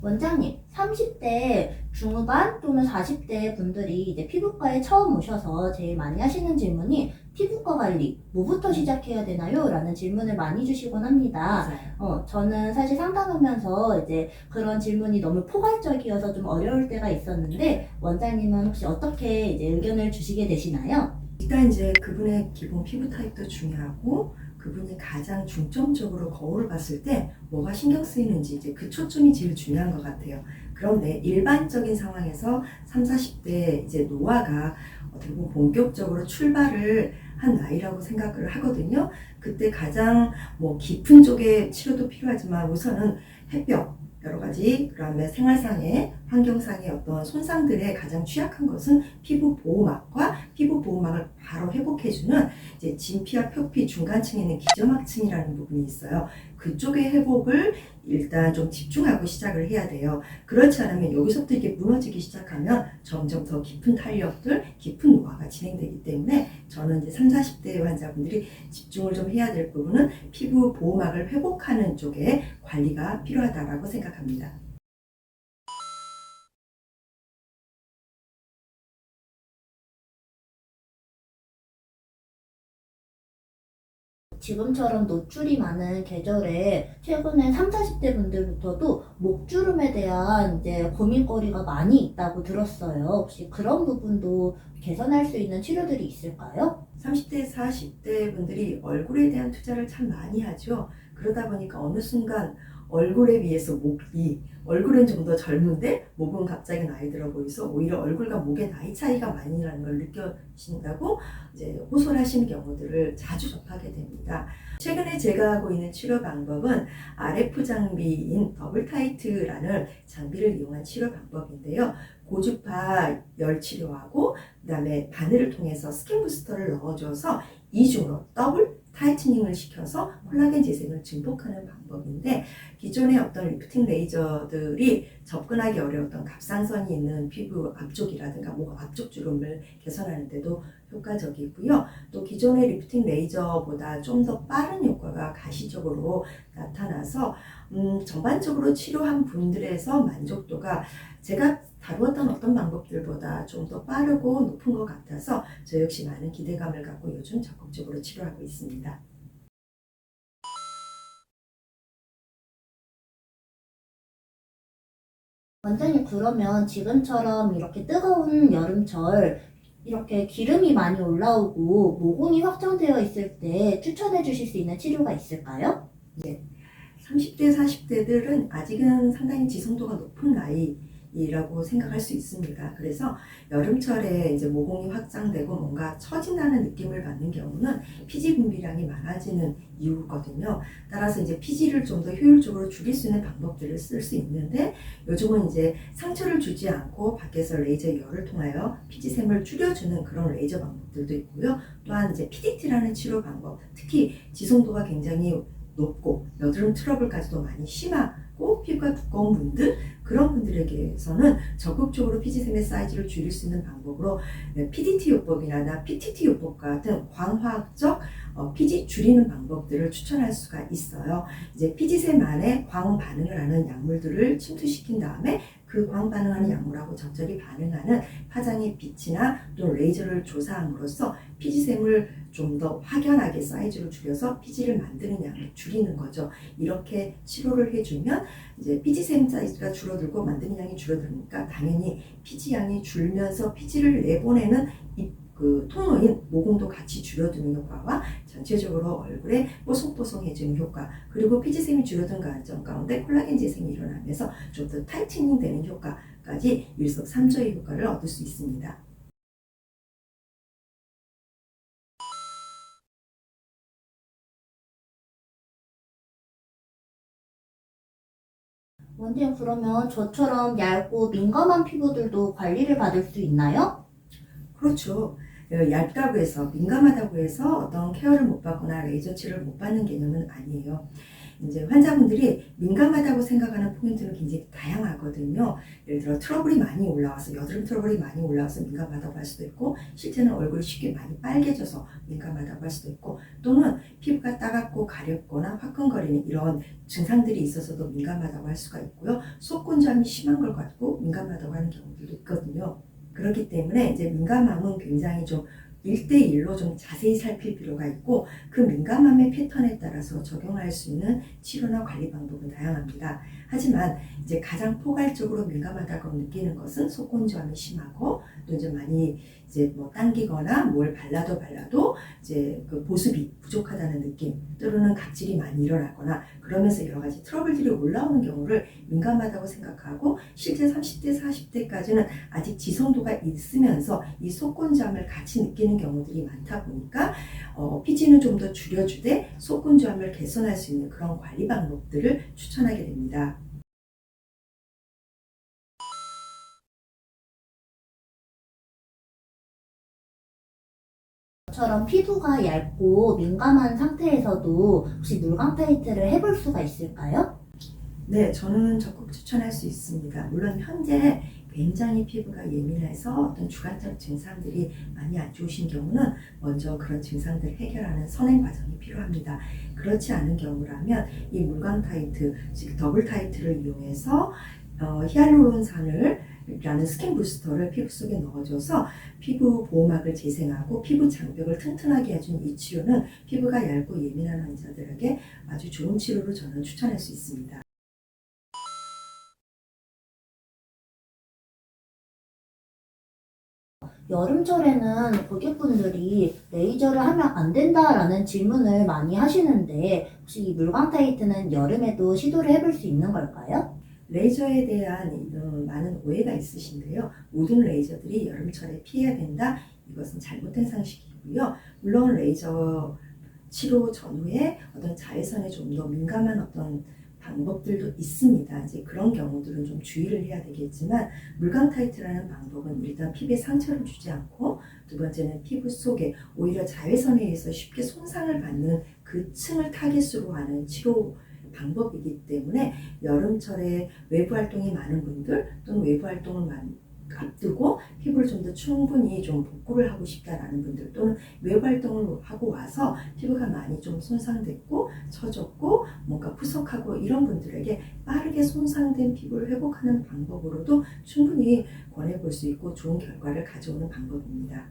원장님, 30대 중후반 또는 40대 분들이 이제 피부과에 처음 오셔서 제일 많이 하시는 질문이 피부과 관리, 뭐부터 시작해야 되나요? 라는 질문을 많이 주시곤 합니다. 맞아요. 저는 사실 상담하면서 이제 그런 질문이 너무 포괄적이어서 좀 어려울 때가 있었는데, 원장님은 혹시 어떻게 이제 의견을 주시게 되시나요? 일단 이제 그분의 기본 피부 타입도 중요하고 그분이 가장 중점적으로 거울을 봤을 때 뭐가 신경 쓰이는지 이제 그 초점이 제일 중요한 것 같아요. 그런데 일반적인 상황에서 3, 40대 이제 노화가 어떻게 보면 본격적으로 출발을 한 나이라고 생각을 하거든요. 그때 가장 뭐 깊은 쪽의 치료도 필요하지만 우선은 햇볕 여러 가지, 그다음에 생활상의 환경상의 어떤 손상들에 가장 취약한 것은 피부 보호막과 피부 보호막을 바로 회복해주는 이제 진피와 표피 중간층에 있는 기저막층이라는 부분이 있어요. 그쪽의 회복을 일단 좀 집중하고 시작을 해야 돼요. 그렇지 않으면 여기서부터 이렇게 무너지기 시작하면 점점 더 깊은 탄력들, 깊은 노화가 진행되기 때문에 저는 이제 30, 40대 환자분들이 집중을 좀 해야 될 부분은 피부 보호막을 회복하는 쪽에 관리가 필요하다고 생각합니다. 지금처럼 노출이 많은 계절에 최근에 3, 40대 분들부터도 목주름에 대한 이제 고민거리가 많이 있다고 들었어요. 혹시 그런 부분도 개선할 수 있는 치료들이 있을까요? 30대, 40대 분들이 얼굴에 대한 투자를 참 많이 하죠. 그러다 보니까 어느 순간 얼굴에 비해서 목이, 얼굴은 좀 더 젊은데 목은 갑자기 나이 들어 보여서 오히려 얼굴과 목의 나이 차이가 많이 나는 걸 느껴진다고 이제 호소를 하시는 경우들을 자주 접하게 됩니다. 최근에 제가 하고 있는 치료 방법은 RF 장비인 더블 타이트라는 장비를 이용한 치료 방법인데요. 고주파 열 치료하고 그다음에 바늘을 통해서 스킨 부스터를 넣어줘서 이중으로 더블 타이트닝을 시켜서 콜라겐 재생을 증폭하는 방법인데, 기존의 어떤 리프팅 레이저들이 접근하기 어려웠던 갑상선이 있는 피부 앞쪽이라든가 목 앞쪽 주름을 개선하는 데도 효과적이고요. 또 기존의 리프팅 레이저보다 좀 더 빠른 효과가 가시적으로 나타나서 전반적으로 치료한 분들에서 만족도가 제가 다루었던 어떤 방법들보다 좀 더 빠르고 높은 것 같아서 저 역시 많은 기대감을 갖고 요즘 적극적으로 치료하고 있습니다. 원장님, 그러면 지금처럼 이렇게 뜨거운 여름철 이렇게 기름이 많이 올라오고 모공이 확정되어 있을 때 추천해 주실 수 있는 치료가 있을까요? 네. 30대, 40대들은 아직은 상당히 지성도가 높은 나이라고 생각할 수 있습니다. 그래서 여름철에 이제 모공이 확장되고 뭔가 처진다는 느낌을 받는 경우는 피지 분비량이 많아지는 이유거든요. 따라서 이제 피지를 좀 더 효율적으로 줄일 수 있는 방법들을 쓸 수 있는데, 요즘은 이제 상처를 주지 않고 밖에서 레이저 열을 통하여 피지샘을 줄여주는 그런 레이저 방법들도 있고요. 또한 이제 PDT라는 치료 방법, 특히 지성도가 굉장히 높고 여드름 트러블까지도 많이 심하고 피부가 두꺼운 분들, 그런 분들에게서는 적극적으로 피지샘의 사이즈를 줄일 수 있는 방법으로 PDT 요법이나 PTT 요법 같은 광화학적 피지 줄이는 방법들을 추천할 수가 있어요. 이제 피지샘 안에 광 반응을 하는 약물들을 침투시킨 다음에 그 광 반응하는 약물하고 적절히 반응하는 파장의 빛이나 또 레이저를 조사함으로써 피지샘을 좀 더 확연하게 사이즈를 줄여서 피지를 만드는 양을 줄이는 거죠. 이렇게 치료를 해주면 이제 피지샘 사이즈가 줄어들고 만드는 양이 줄어드니까 당연히 피지 양이 줄면서 피지를 내보내는 그 통로인 모공도 같이 줄어드는 효과와 전체적으로 얼굴에 뽀송뽀송해지는 효과, 그리고 피지샘이 줄어든 과정 가운데 콜라겐 재생이 일어나면서 좀 더 타이트닝 되는 효과까지 일석삼조의 효과를 얻을 수 있습니다. 원장님, 그러면 저처럼 얇고 민감한 피부들도 관리를 받을 수 있나요? 그렇죠. 얇다고 해서 민감하다고 해서 어떤 케어를 못 받거나 레이저 치료를 못 받는 개념은 아니에요. 이제 환자분들이 민감하다고 생각하는 포인트는 굉장히 다양하거든요. 예를 들어 트러블이 많이 올라와서 여드름 트러블이 많이 올라와서 민감하다고 할 수도 있고 실제는 얼굴이 쉽게 많이 빨개져서 민감하다고 할 수도 있고 또는 피부가 따갑고 가렵거나 화끈거리는 이런 증상들이 있어서도 민감하다고 할 수가 있고요. 속건조함이 심한 걸 가지고 민감하다고 하는 경우들도 있거든요. 그렇기 때문에 이제 민감함은 굉장히 좀 1대1로 좀 자세히 살필 필요가 있고 그 민감함의 패턴에 따라서 적용할 수 있는 치료나 관리 방법은 다양합니다. 하지만 이제 가장 포괄적으로 민감하다고 느끼는 것은 속건조함이 심하고 또 이제 많이 이제 뭐 당기거나 뭘 발라도 이제 그 보습이 부족하다는 느낌 또는 각질이 많이 일어나거나 그러면서 여러 가지 트러블들이 올라오는 경우를 민감하다고 생각하고 실제 30대, 40대까지는 아직 지성도가 있으면서 이 속건조함을 같이 느끼는 경우들이 많다 보니까 피지는 좀 더 줄여주되 속건조함을 개선할 수 있는 그런 관리 방법들을 추천하게 됩니다. 처럼 피부가 얇고 민감한 상태에서도 혹시 물광 타이트를 해볼 수가 있을까요? 네, 저는 적극 추천할 수 있습니다. 물론 현재 굉장히 피부가 예민해서 어떤 주관적 증상들이 많이 안 좋으신 경우는 먼저 그런 증상들을 해결하는 선행 과정이 필요합니다. 그렇지 않은 경우라면 이 물광 타이트, 즉 더블 타이트를 이용해서 히알루론산을 라는 스킨 부스터를 피부 속에 넣어줘서 피부 보호막을 재생하고 피부 장벽을 튼튼하게 해준 이 치료는 피부가 얇고 예민한 환자들에게 아주 좋은 치료로 저는 추천할 수 있습니다. 여름철에는 고객분들이 레이저를 하면 안 된다라는 질문을 많이 하시는데 혹시 이 물광 타이트는 여름에도 시도를 해볼 수 있는 걸까요? 레이저에 대한 많은 오해가 있으신데요. 모든 레이저들이 여름철에 피해야 된다. 이것은 잘못된 상식이고요. 물론 레이저 치료 전후에 어떤 자외선에 좀 더 민감한 어떤 방법들도 있습니다. 이제 그런 경우들은 좀 주의를 해야 되겠지만 물광 타이트라는 방법은 일단 피부에 상처를 주지 않고 두 번째는 피부 속에 오히려 자외선에 의해서 쉽게 손상을 받는 그 층을 타깃으로 하는 치료 방법이기 때문에 여름철에 외부 활동이 많은 분들 또는 외부 활동을 앞두고 피부를 좀 더 충분히 좀 복구를 하고 싶다라는 분들 또는 외부 활동을 하고 와서 피부가 많이 좀 손상됐고 처졌고 뭔가 푸석하고 이런 분들에게 빠르게 손상된 피부를 회복하는 방법으로도 충분히 권해볼 수 있고 좋은 결과를 가져오는 방법입니다.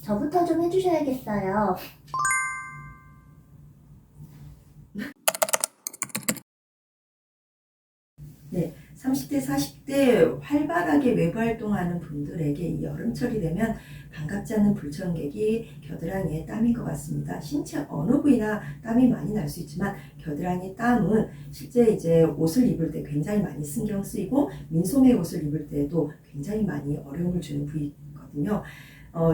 저부터 좀 해주셔야겠어요. 네, 30대, 40대 활발하게 외부 활동하는 분들에게 이 여름철이 되면 반갑지 않은 불청객이 겨드랑이에 땀인 것 같습니다. 신체 어느 부위나 땀이 많이 날 수 있지만 겨드랑이 땀은 실제 이제 옷을 입을 때 굉장히 많이 신경 쓰이고 민소매 옷을 입을 때도 굉장히 많이 어려움을 주는 부위거든요.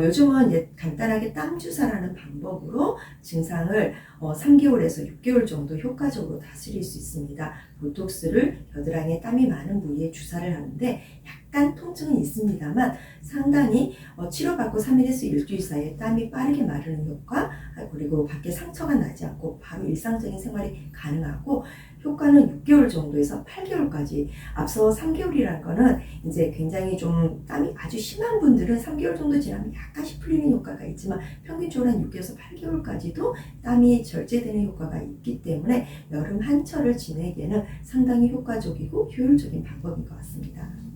요즘은 이제 간단하게 땀 주사라는 방법으로 증상을 3개월에서 6개월 정도 효과적으로 다스릴 수 있습니다. 보톡스를 겨드랑이에 땀이 많은 부위에 주사를 하는데 약간 통증은 있습니다만 상당히 치료받고 3일에서 일주일 사이에 땀이 빠르게 마르는 효과 그리고 밖에 상처가 나지 않고 바로 일상적인 생활이 가능하고 효과는 6개월 정도에서 8개월까지 앞서 3개월이라는 거는 이제 굉장히 좀 땀이 아주 심한 분들은 3개월 정도 지나면 약간씩 풀리는 효과가 있지만 평균적으로 한 6개월에서 8개월까지도 땀이 절제되는 효과가 있기 때문에 여름 한철을 지내기에는 상당히 효과적이고 효율적인 방법인 것 같습니다.